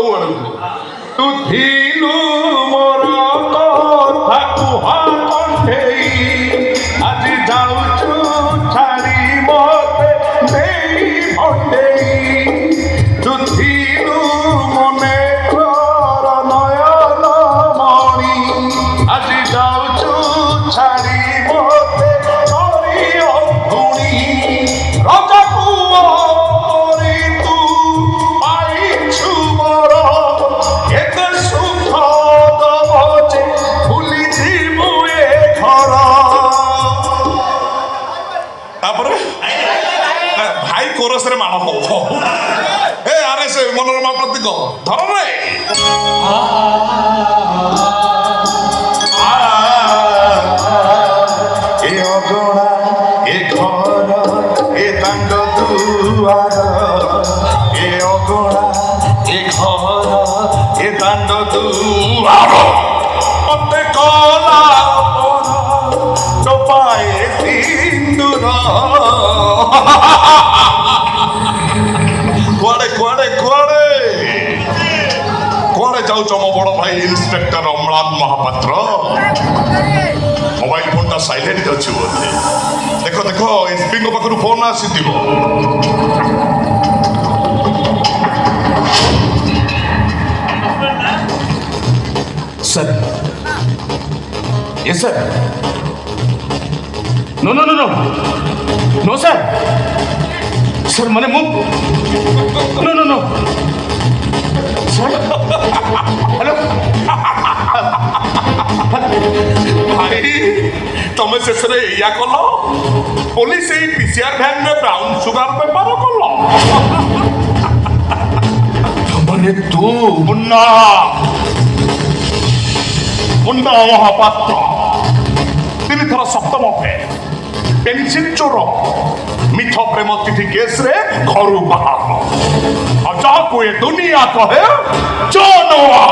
ସବୁଆଡ଼କୁ ତୁ ଥିଲୁ ମୋର କଥା କୁହା କଣ୍ଠେଇ ଆଜି ଯାଉଛୁ ଛାଡ଼ି ମତେ ଦେଇ ଭଣ୍ଡେଇ ତୁ ଥିଲୁ ମନେ ନୟନ ମଣି ଆଜି ଯାଉଛୁ ଛାଡ଼ି ମତେ କରି ଅଧୁଣି ରଜା ପୁଅ ପରି ତୁ ପାଇଛୁ ମୋର ଏତେ ସୁଖ ଦବ ଯେ ଭୁଲିଯିବୁ ଏ ଘର ତାପରେ ଭାଇ କୋରସରେ ମାଡ଼ ହବ ଏ ଆରେ ସେ ମନୋରମା ପ୍ରତୀକ ଧରରେ ଏ ଅଗଣା ଏ ଘର ଏ ଦାଣ୍ଡ ଦୁଆର ଏ ଅଗଣା ଏ ଘର ଏ ଦାଣ୍ଡ ଦୁଆର ମତେ କଲା ଟୋପାଏ ସିନ୍ଦୁର କୁଆଡେ କୁଆଡେ କୁଆଡେ କୁଆଡେ ଯାଉଛ ମୋ ବଡ ଭାଇ ଇନ୍ସପେକ୍ଟର ଅମ୍ଳାନ ମହାପାତ୍ର ମୋବାଇଲ ଫୋନଟା ସାଇଲେଣ୍ଟ ଅଛି ବୋଧେ ଦେଖ ଦେଖ ଏସପିଙ୍କ ପାଖରୁ ଫୋନ ଆସିଥିବ sir yes sir no no no no no sir sir मैंने मुंह no no no sir hello ଭାଇ ତମେ ଶେଷରେ ଏଇଆ କଲ ପୋଲିସ ଏଇ ପିସିଆର ଭ୍ୟାନରେ ବ୍ରାଉନ ସୁଗାର ବେପାର କଲ ମାନେ ତୁ ମୁନ୍ନା ମୁନ୍ନା ମହାପାତ୍ର 3 ଥର ସପ୍ତମ ଫେଲ୍ ପେନସିଲ ଚୋର ମିଠ ପ୍ରେମ ଚିଠି କେସରେ ଘରୁ ବାହାର ଆଉ ଯାହାକୁ ଏ ଦୁନିଆ କହେ ଜାନୁଆ